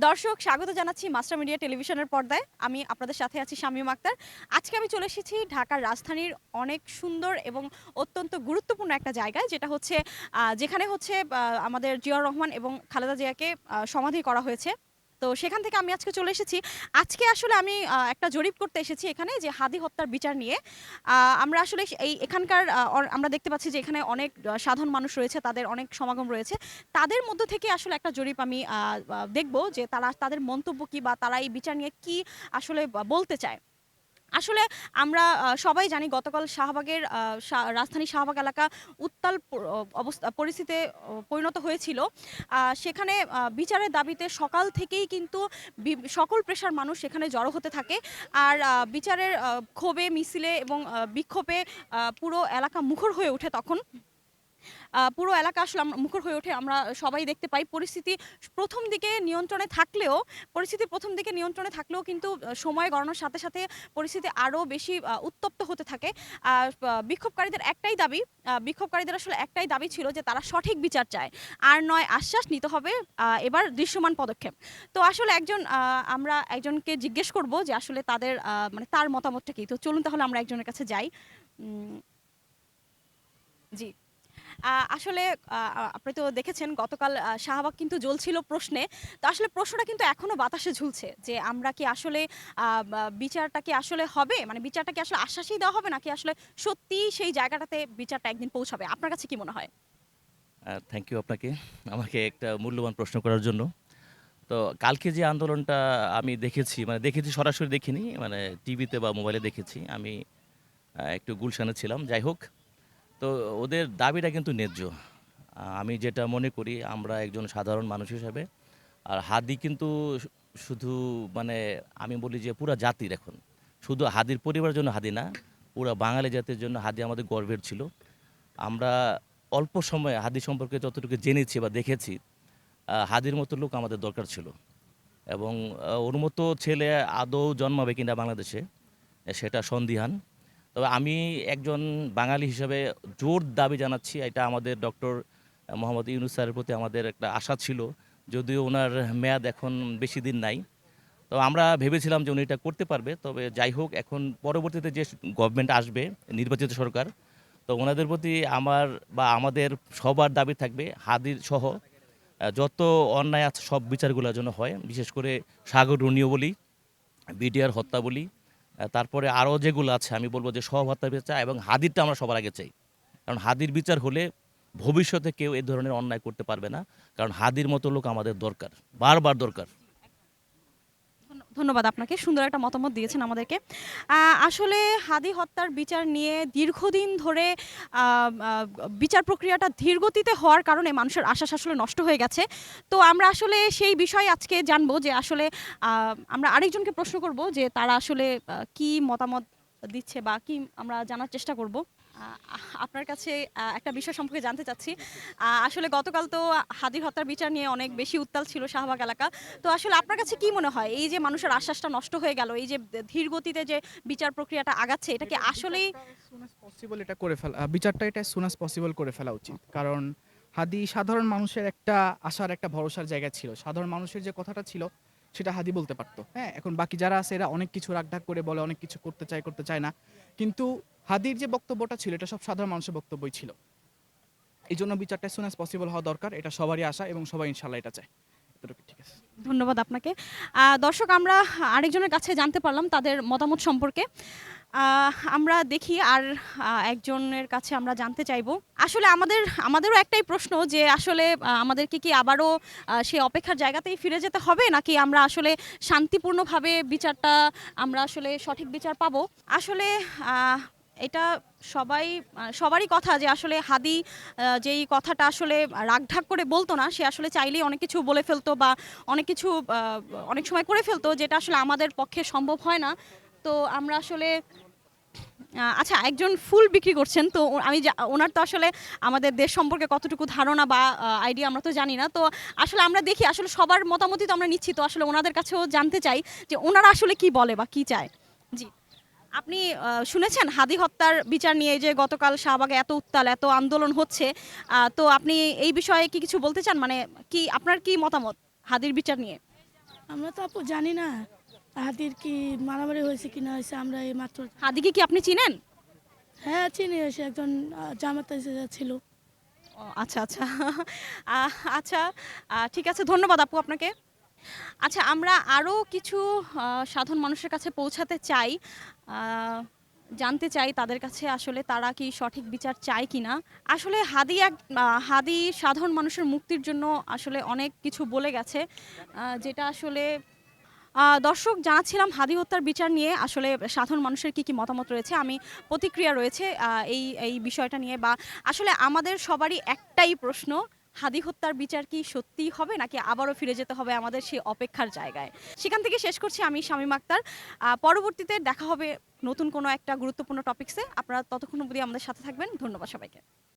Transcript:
দর্শক স্বাগত জানাচ্ছি মাস্টার মিডিয়া টেলিভিশনের পর্দায়। আমি আপনাদের সাথে আছি শামীম আক্তার। আজকে আমি চলে এসেছি ঢাকার রাজধানীর অনেক সুন্দর এবং অত্যন্ত গুরুত্বপূর্ণ একটা জায়গায়, যেটা হচ্ছে যেখানে হচ্ছে আমাদের জিয়াউর রহমান এবং খালেদা জিয়াকে সমাধি করা হয়েছে। তো সেখান থেকে আমি আজকে চলে এসেছি। আজকে আসলে আমি একটা জরিপ করতে এসেছি এখানে, যে হাদি হত্যার বিচার নিয়ে। আমরা আসলে এখানকার আমরা দেখতে পাচ্ছি যে এখানে অনেক সাধারণ মানুষ রয়েছে, তাদের অনেক সমাগম রয়েছে। তাদের মধ্য থেকে আসলে একটা জরিপ আমি দেখব যে তাদের মন্তব্য কি, বা তারা এই বিচার নিয়ে কি আসলে বলতে চায়। আসলে আমরা সবাই জানি গতকাল শাহবাগের রাজধানী শাহবাগ এলাকা উত্তাল অবস্থা পরিস্থিতিতে পরিণত হয়েছিল। সেখানে বিচারের দাবিতে সকাল থেকেই কিন্তু সকল পেশার মানুষ সেখানে জড়ো হতে থাকে। আর বিচারের ক্ষোভে, মিছিলে এবং বিক্ষোভে পুরো এলাকা মুখর হয়ে ওঠে তখন। পুরো এলাকা আসলে মুখর হয়ে ওঠে। আমরা সবাই দেখতে পাই পরিস্থিতি প্রথম দিকে নিয়ন্ত্রণে থাকলেও কিন্তু সময় গড়ানোর সাথে সাথে পরিস্থিতি আরও বেশি উত্তপ্ত হতে থাকে। বিক্ষোভকারীদের আসলে একটাই দাবি ছিল যে তারা সঠিক বিচার চায়, আর নয় আশ্বাস নিতে হবে এবার দৃশ্যমান পদক্ষেপ। তো আসলে আমরা একজনকে জিজ্ঞেস করব যে আসলে মানে তার মতামতটা কি। তো চলুন তাহলে আমরা একজনের কাছে যাই। জি। আসলে আপনি তো দেখেছেন গতকাল শাহবাগ কিন্তু জ্বলছিল প্রশ্নে। তো আসলে প্রশ্নটা কিন্তু এখনো বাতাসে ঝুলছে যে আমরা কি আসলে বিচারটা কি আসলে হবে? মানে বিচারটা কি আসলে আশ্বাসই দেওয়া হবে, নাকি আসলে সত্যিই সেই জায়গাটাতে বিচারটা একদিন পৌঁছাবে? আপনার কাছে কি মনে হয়? থ্যাংক ইউ আপনাকে। আমাকে একটা মূল্যবান প্রশ্ন করার জন্য। তো কালকে যে আন্দোলনটা আমি দেখেছি, মানে দেখেছি সরাসরি দেখিনি, মানে টিভিতে বা মোবাইলে দেখেছি। আমি একটু গুলশানে ছিলাম। যাই হোক, তো ওদের দাবিটা কিন্তু ন্যায্য। আমি যেটা মনে করি, আমরা একজন সাধারণ মানুষ হিসাবে, আর হাদি কিন্তু শুধু মানে আমি বলি যে পুরা জাতির এখন। শুধু হাদির পরিবারের জন্য হাদি না, পুরা বাঙালি জাতির জন্য হাদি আমাদের গর্বের ছিল। আমরা অল্প সময়ে হাদি সম্পর্কে যতটুকু জেনেছি বা দেখেছি, হাদির মতো লোক আমাদের দরকার ছিল। এবং ওর মতো ছেলে আদৌ জন্মাবে কিনা বাংলাদেশে, সেটা সন্দিহান। তবে আমি একজন বাঙালি হিসেবে জোর দাবি জানাচ্ছি, এটা আমাদের ডক্টর মোহাম্মদ ইউনূস স্যারের প্রতি আমাদের একটা আশা ছিল, যদিও ওনার মেয়াদ এখন বেশি দিন নাই। তো আমরা ভেবেছিলাম যে উনি এটা করতে পারবে। তবে যাই হোক, এখন পরবর্তীতে যে গভর্নমেন্ট আসবে, নির্বাচিত সরকার, তো ওনাদের প্রতি আমার বা আমাদের সবার দাবি থাকবে হাদির সহ যত অন্যায় আছে সব বিচারগুলোর জন্য হয়। বিশেষ করে সাগর রুনিও বলি, বিডিআর হত্যা বলি, তারপরে আরও যেগুলো আছে আমি বলবো যে সব হত্যার বিচার চাই, এবং হাদিরটা আমরা সবার আগে চাই। কারণ হাদির বিচার হলে ভবিষ্যতে কেউ এ ধরনের অন্যায় করতে পারবে না। কারণ হাদির মতো লোক আমাদের দরকার, বারবার দরকার। ধন্যবাদ আপনাকে। সুন্দর একটা মতামত দিয়েছেন আমাদেরকে। আসলে হাদি হত্যার বিচার নিয়ে দীর্ঘদিন ধরে আ আ বিচার প্রক্রিয়াটা ধীরগতিতে হওয়ার কারণে মানুষের আশ্বাস আসলে নষ্ট হয়ে গেছে। তো আমরা আসলে সেই বিষয়ে আজকে জানবো যে আসলে আ আমরা আরেকজনকে প্রশ্ন করব যে তারা আসলে কি মতামত দিচ্ছে, বা কি আমরা জানার চেষ্টা করব। আপনার কাছে একটা বিষয় সম্পর্কে জানতে চাচ্ছি। আসলে গতকাল তো হাদির হত্যার বিচার নিয়ে অনেক বেশি উত্তাল ছিল শাহবাগ এলাকা। তো আসলে আপনার কাছে কি মনে হয়, এই যে মানুষের আশ্বাসটা নষ্ট হয়ে গেল, এই যে ধীর গতিতে যে বিচার প্রক্রিয়াটা আগাচ্ছে, এটা কি এটা আসলেই বিচারটা as soon as possible এটা করে ফেলা বিচারটা এটা as soon as possible করে ফেলা উচিত। কারণ হাদি সাধারণ মানুষের একটা আশার একটা ভরসার জায়গা ছিল। সাধারণ মানুষের যে কথাটা ছিল সেটা হাদি বলতে পারত। হ্যাঁ? এখন বাকি যারা আছে এরা অনেক কিছু রাগঢাক করে বলে, অনেক কিছু করতে চায় না। কিন্তু হাদির যে বক্তব্যটা ছিল এটা সব সাধারণ মানুষের বক্তব্যই ছিল। এইজন্য বিচারটা as soon as possible হওয়া দরকার। এটা সবারই আশা এবং সবাই ইনশাআল্লাহ এটা চায়। এতটুকু ঠিক আছে। ধন্যবাদ আপনাকে। দর্শক, আমরা আরেকজনের কাছে জানতে পারলাম তাদের মতামত সম্পর্কে। আমরা দেখি আর একজনের কাছে আমরা জানতে চাইবো। আসলে আমাদেরও একটাই প্রশ্ন যে আসলে আমাদেরকে কি আবারও সেই অপেক্ষার জায়গাতেই ফিরে যেতে হবে, নাকি আমরা আসলে শান্তিপূর্ণভাবে আমরা আসলে সঠিক বিচার পাবো? আসলে আহ এটা সবারই কথা যে আসলে হাদি যেই কথাটা আসলে রাগঢাক করে বলতো না, সে আসলে চাইলেই অনেক কিছু বলে ফেলতো, বা অনেক কিছু অনেক সময় করে ফেলতো, যেটা আসলে আমাদের পক্ষে সম্ভব হয় না। তো আমরা আসলে আচ্ছা, একজন ফুল বিক্রি করছেন। তো ওনার তো আসলে আমাদের দেশ সম্পর্কে কতটুকু ধারণা বা আইডিয়া আমরা তো জানি না। তো আসলে আমরা দেখি আসলে সবার মতামতই তো আমরা নিচ্ছি। তো আসলে ওনাদের কাছেও জানতে চাই যে ওনারা আসলে কি বলে বা কি চায়। জি। আপনি শুনেছেন হাদি হত্যার বিচার নিয়ে, যে গতকাল শাহবাগে এত উত্তাল, এত আন্দোলন হচ্ছে। তো আপনি এই বিষয়ে কি কিছু বলতে চান? মানে আপনার কি মতামত হাদির বিচার নিয়ে? আমরা তো আপু জানি না হাতির কি মারামারি হয়েছে কি না হয়েছে, আমরা এই মাত্র। হাদিকে কি আপনি চিনেন? হ্যাঁ চিনি, এসে একজন জামাতা ছিল। ও আচ্ছা আচ্ছা আচ্ছা ঠিক আছে, ধন্যবাদ আপু আপনাকে। আচ্ছা, আমরা আরও কিছু সাধারণ মানুষের কাছে পৌঁছাতে চাই, আহ, জানতে চাই তাদের কাছে আসলে তারা কি সঠিক বিচার চায় কিনা। আসলে হাদি সাধারণ মানুষের মুক্তির জন্য আসলে অনেক কিছু বলে গেছে, যেটা আসলে দর্শক জানাচ্ছিলাম হাদি হত্যার বিচার নিয়ে আসলে সাধারণ মানুষের কি কি মতামত রয়েছে, আমি প্রতিক্রিয়া রয়েছে এই এই বিষয়টা নিয়ে, বা আসলে আমাদের সবারই একটাই প্রশ্ন, হাদি হত্যার বিচার কি সত্যিই হবে নাকি আবারও ফিরে যেতে হবে আমাদের সেই অপেক্ষার জায়গায়। সেখান থেকে শেষ করছি আমি শামীম আক্তার। পরবর্তীতে দেখা হবে নতুন কোনো একটা গুরুত্বপূর্ণ টপিকসে। আপনারা ততক্ষণ অবধি আমাদের সাথে থাকবেন। ধন্যবাদ সবাইকে।